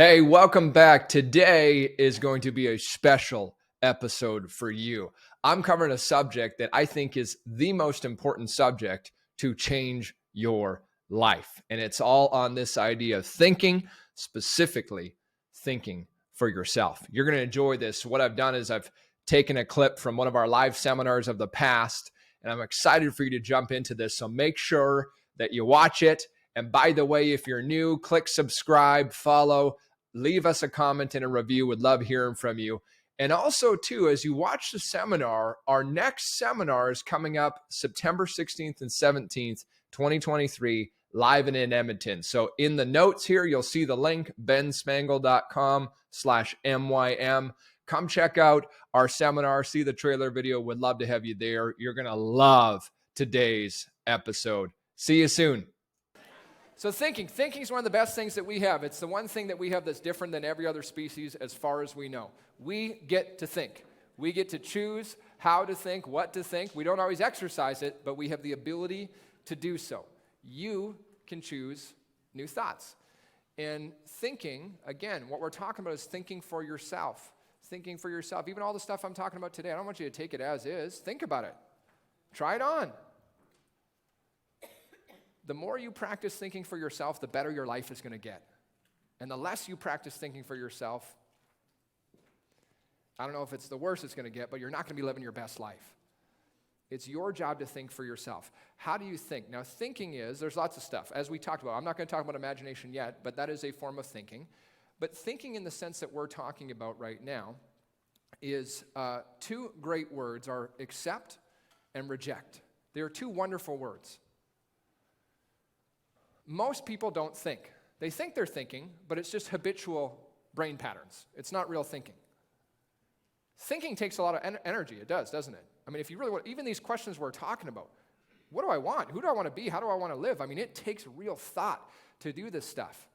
Hey, welcome back. Today is going to be a special episode for you. I'm covering a subject that I think is the most important subject to change your life. And it's all on this idea of thinking, specifically thinking for yourself. You're going to enjoy this. What I've done is I've taken a clip from one of our live seminars of the past, and I'm excited for you to jump into this. So make sure that you watch it. And by the way, if you're new, click subscribe, follow, leave us a comment and a review. Would love hearing from you. And also, too, as you watch the seminar, our next seminar is coming up September 16th and 17th, 2023, live and in Edmonton. So in the notes here, you'll see the link, benspangle.com/MYM. Come check out our seminar, see the trailer video. Would love to have you there. You're going to love today's episode. See you soon. So thinking is one of the best things that we have. It's the one thing that we have that's different than every other species as far as we know. We get to think. We get to choose how to think, what to think. We don't always exercise it, but we have the ability to do so. You can choose new thoughts. And thinking, again, what we're talking about is thinking for yourself. Thinking for yourself. Even all the stuff I'm talking about today, I don't want you to take it as is. Think about it. Try it on. The more you practice thinking for yourself, the better your life is going to get. And the less you practice thinking for yourself, I don't know if it's the worse it's going to get, but you're not going to be living your best life. It's your job to think for yourself. How do you think? Now, thinking there's lots of stuff. As we talked about, I'm not going to talk about imagination yet, but that is a form of thinking. But thinking in the sense that we're talking about right now is two great words are accept and reject. They are two wonderful words. Most people don't think. They think they're thinking, but it's just habitual brain patterns. It's not real thinking. Thinking takes a lot of energy. It does, doesn't it? I mean, if you really want, even these questions we're talking about, what do I want? Who do I want to be? How do I want to live? I mean, it takes real thought to do this stuff.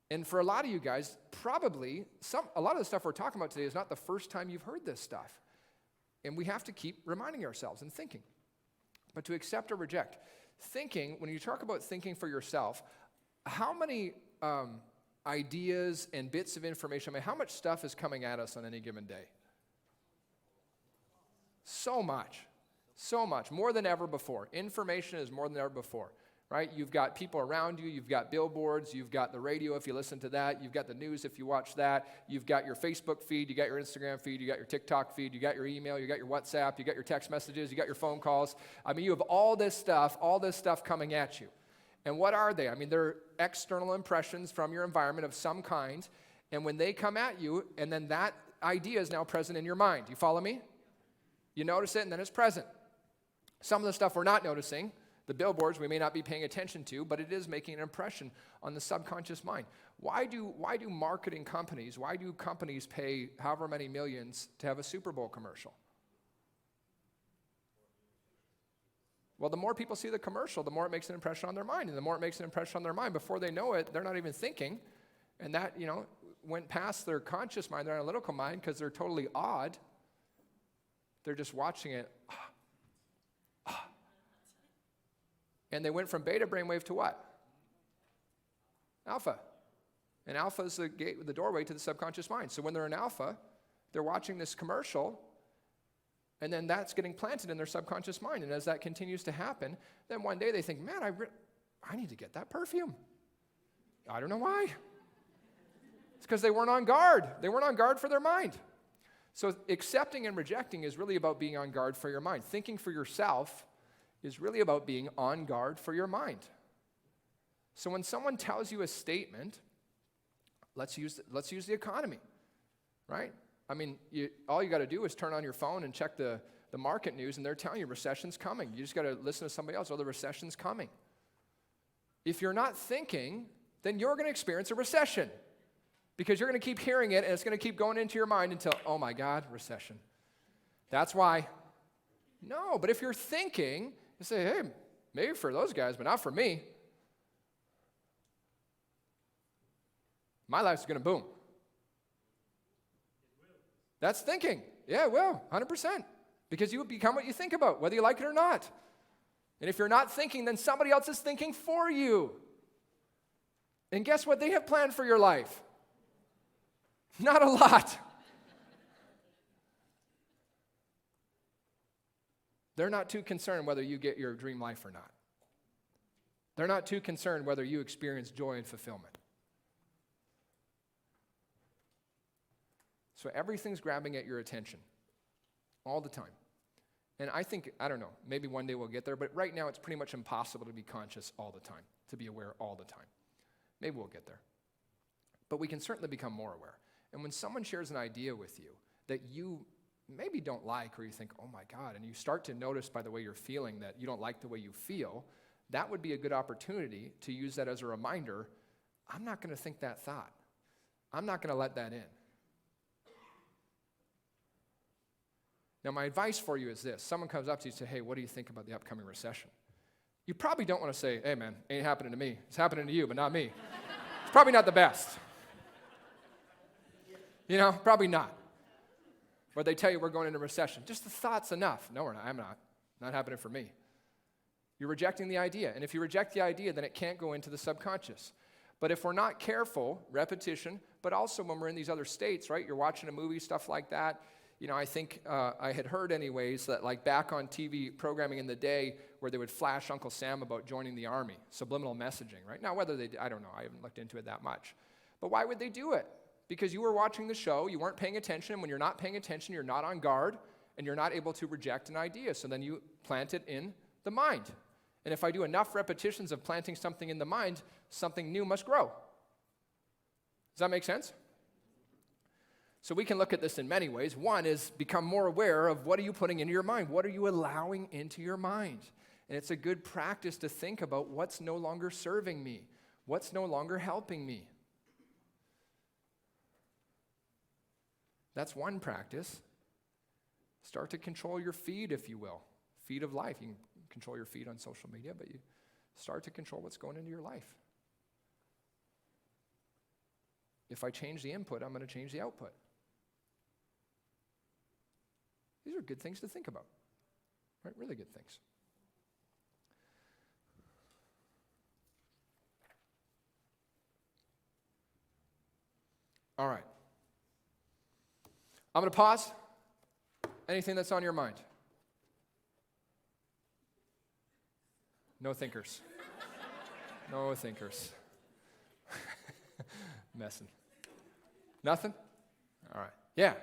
And for a lot of you guys, probably a lot of the stuff we're talking about today is not the first time you've heard this stuff. And we have to keep reminding ourselves and thinking. But to accept or reject. Thinking, when you talk about thinking for yourself, how many ideas and bits of information, I mean, how much stuff is coming at us on any given day? So much, more than ever before. Information is more than ever before, right? You've got people around you, you've got billboards, you've got the radio if you listen to that, you've got the news if you watch that, you've got your Facebook feed, you got your Instagram feed, you got your TikTok feed, you got your email, you got your WhatsApp, you got your text messages, you got your phone calls. I mean, you have all this stuff coming at you. And what are they? I mean, they're external impressions from your environment of some kind, and when they come at you, and then that idea is now present in your mind. You follow me? You notice it, and then it's present. Some of the stuff we're not noticing, the billboards we may not be paying attention to, but it is making an impression on the subconscious mind. Why do marketing companies, why do companies pay however many millions to have a Super Bowl commercial? Well, the more people see the commercial, the more it makes an impression on their mind. And the more it makes an impression on their mind, before they know it, they're not even thinking. And that, went past their conscious mind, their analytical mind, because they're totally odd. They're just watching it. And they went from beta brainwave to what? Alpha. And alpha is the doorway to the subconscious mind. So when they're in alpha, they're watching this commercial, and then that's getting planted in their subconscious mind. And as that continues to happen, then one day they think, man, I need to get that perfume. I don't know why. It's because they weren't on guard. They weren't on guard for their mind. So accepting and rejecting is really about being on guard for your mind. Thinking for yourself is really about being on guard for your mind. So when someone tells you a statement, let's use the economy, right? I mean, all you got to do is turn on your phone and check the market news, and they're telling you recession's coming. You just got to listen to somebody else, the recession's coming. If you're not thinking, then you're going to experience a recession, because you're going to keep hearing it, and it's going to keep going into your mind until, oh my God, recession. That's why. No, but if you're thinking, you say, hey, maybe for those guys, but not for me. My life's going to boom. That's thinking. Yeah, it will, 100%. Because you become what you think about, whether you like it or not. And if you're not thinking, then somebody else is thinking for you. And guess what they have planned for your life? Not a lot. They're not too concerned whether you get your dream life or not. They're not too concerned whether you experience joy and fulfillment. So everything's grabbing at your attention all the time. And I think, I don't know, maybe one day we'll get there, but right now it's pretty much impossible to be conscious all the time, to be aware all the time. Maybe we'll get there. But we can certainly become more aware. And when someone shares an idea with you that you maybe don't like, or you think, oh my God, and you start to notice by the way you're feeling that you don't like the way you feel, that would be a good opportunity to use that as a reminder. I'm not going to think that thought. I'm not going to let that in. Now, my advice for you is this. Someone comes up to you and says, hey, what do you think about the upcoming recession? You probably don't want to say, hey, man, ain't happening to me. It's happening to you, but not me. It's probably not the best. You know, probably not. Or they tell you we're going into recession. Just the thought's enough. No, we're not. I'm not. Not happening for me. You're rejecting the idea. And if you reject the idea, then it can't go into the subconscious. But if we're not careful, repetition, but also when we're in these other states, right? You're watching a movie, stuff like that. You know, I think I had heard anyways that like back on TV programming in the day where they would flash Uncle Sam about joining the army, subliminal messaging, right? Now, whether they, I don't know, I haven't looked into it that much. But why would they do it? Because you were watching the show, you weren't paying attention. When you're not paying attention, you're not on guard, and you're not able to reject an idea. So then you plant it in the mind. And if I do enough repetitions of planting something in the mind, something new must grow. Does that make sense? So we can look at this in many ways. One is become more aware of what are you putting into your mind? What are you allowing into your mind? And it's a good practice to think about what's no longer serving me, what's no longer helping me. That's one practice. Start to control your feed, if you will. Feed of life. You can control your feed on social media, but you start to control what's going into your life. If I change the input, I'm going to change the output. These are good things to think about, right? Really good things. All right. I'm going to pause. Anything that's on your mind? No thinkers. No thinkers. Messing. Nothing? All right. Yeah.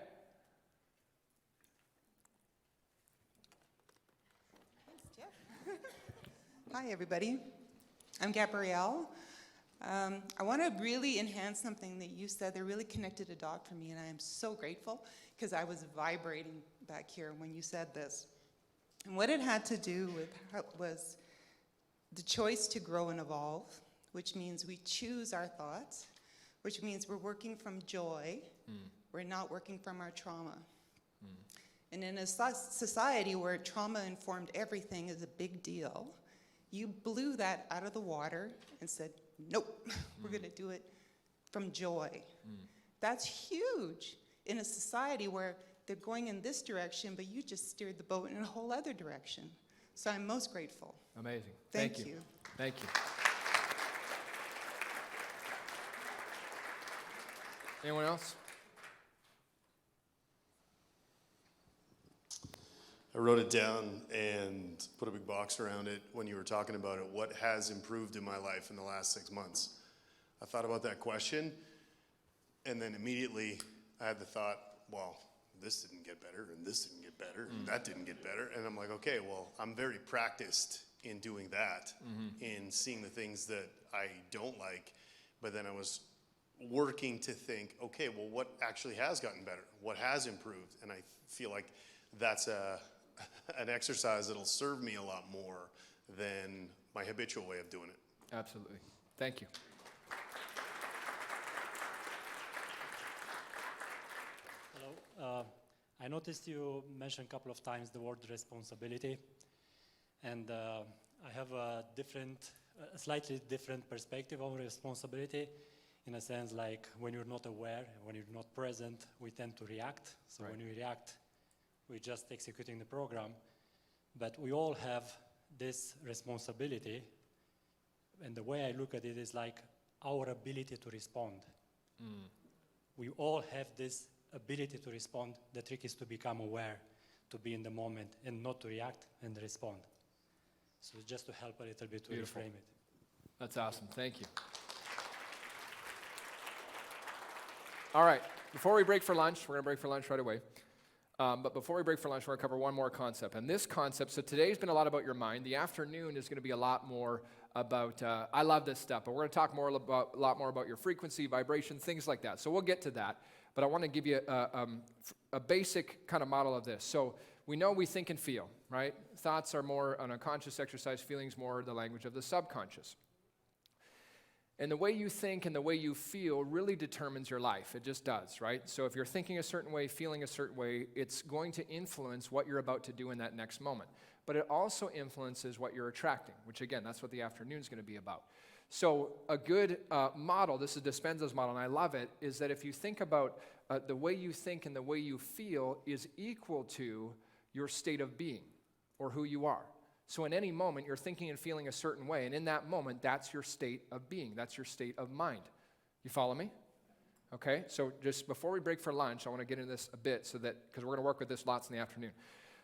Hi, everybody. I'm Gabrielle. I want to really enhance something that you said that really connected a dot for me, and I am so grateful because I was vibrating back here when you said this. And what it had to do with was the choice to grow and evolve, which means we choose our thoughts, which means we're working from joy. We're not working from our trauma. And in a society where trauma informed everything is a big deal, you blew that out of the water and said, nope, we're going to do it from joy. That's huge in a society where they're going in this direction, but you just steered the boat in a whole other direction. So I'm most grateful. Amazing. Thank you. Thank you. Anyone else? I wrote it down and put a big box around it when you were talking about it. What has improved in my life in the last 6 months? I thought about that question, and then immediately I had the thought, well, this didn't get better, and this didn't get better, and that didn't get better. And I'm like, okay, well, I'm very practiced in doing that, in seeing the things that I don't like. But then I was working to think, okay, well, what actually has gotten better? What has improved? And I feel like that's an exercise that'll serve me a lot more than my habitual way of doing it. Absolutely. Thank you. Hello. I noticed you mentioned a couple of times the word responsibility, and I have a slightly different perspective on responsibility, in a sense like when you're not aware, when you're not present, we tend to react. So when we react, we're just executing the program, but we all have this responsibility, and the way I look at it is like our ability to respond. we all have this ability to respond. The trick is to become aware, to be in the moment and not to react and respond. So just to help a little bit to Beautiful. reframe it. That's awesome. Thank you. All right. Before we break for lunch, we're going to break for lunch right away. But before we break for lunch, we're going to cover one more concept. And this concept, so today's been a lot about your mind. The afternoon is going to be a lot more about, I love this stuff, but we're going to talk a lot more about your frequency, vibration, things like that. So we'll get to that. But I want to give you a basic kind of model of this. So we know we think and feel, right? Thoughts are more an unconscious exercise, feelings more the language of the subconscious. And the way you think and the way you feel really determines your life. It just does, right? So if you're thinking a certain way, feeling a certain way, it's going to influence what you're about to do in that next moment. But it also influences what you're attracting, which again, that's what the afternoon is going to be about. So a good model, this is Dispenza's model, and I love it, is that if you think about the way you think and the way you feel is equal to your state of being or who you are. So in any moment, you're thinking and feeling a certain way, and in that moment, that's your state of being. That's your state of mind. You follow me? Okay, so just before we break for lunch, I want to get into this a bit so that, because we're going to work with this lots in the afternoon.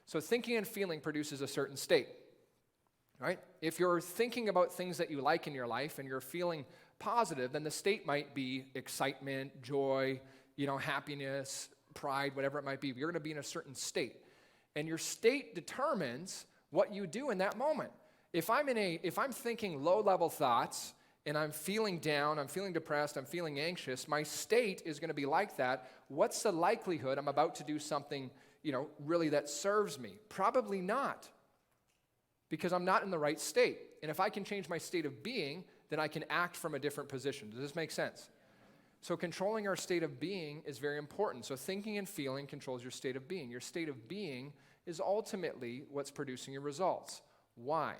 So thinking and feeling produces a certain state, right? If you're thinking about things that you like in your life and you're feeling positive, then the state might be excitement, joy, happiness, pride, whatever it might be. But you're going to be in a certain state. And your state determines what you do in that moment. If I'm thinking low-level thoughts and I'm feeling down, I'm feeling depressed, I'm feeling anxious, my state is going to be like that. What's the likelihood I'm about to do something, really that serves me? Probably not, because I'm not in the right state. And if I can change my state of being, then I can act from a different position. Does this make sense? So controlling our state of being is very important. So thinking and feeling controls your state of being. Your state of being is ultimately what's producing your results. Why?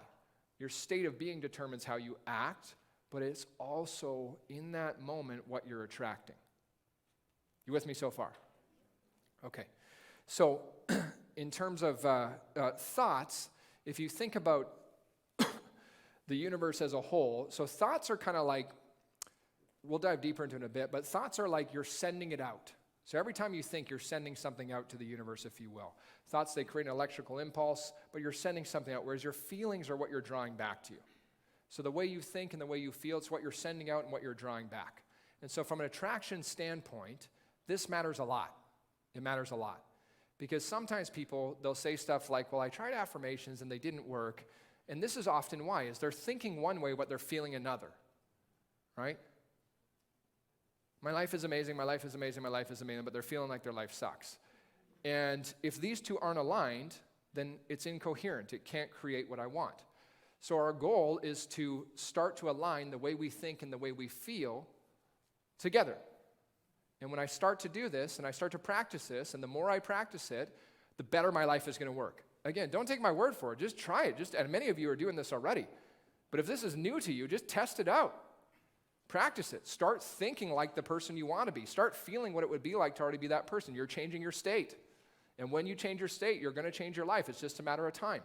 Your state of being determines how you act, but it's also in that moment what you're attracting. You with me so far? Okay. So in terms of thoughts, if you think about the universe as a whole, so thoughts are kind of like, we'll dive deeper into it in a bit, but thoughts are like you're sending it out. So every time you think, you're sending something out to the universe, if you will. Thoughts, they create an electrical impulse, but you're sending something out, whereas your feelings are what you're drawing back to you. So the way you think and the way you feel, it's what you're sending out and what you're drawing back. And so from an attraction standpoint, this matters a lot. It matters a lot. Because sometimes people, they'll say stuff like, well, I tried affirmations and they didn't work. And this is often why, is they're thinking one way, but they're feeling another, right? My life is amazing, my life is amazing, my life is amazing, but they're feeling like their life sucks. And if these two aren't aligned, then it's incoherent. It can't create what I want. So our goal is to start to align the way we think and the way we feel together. And when I start to do this and I start to practice this, and the more I practice it, the better my life is going to work. Again, don't take my word for it. Just try it. And many of you are doing this already. But if this is new to you, just test it out. Practice it. Start thinking like the person you want to be. Start feeling what it would be like to already be that person. You're changing your state. And when you change your state, you're going to change your life. It's just a matter of time.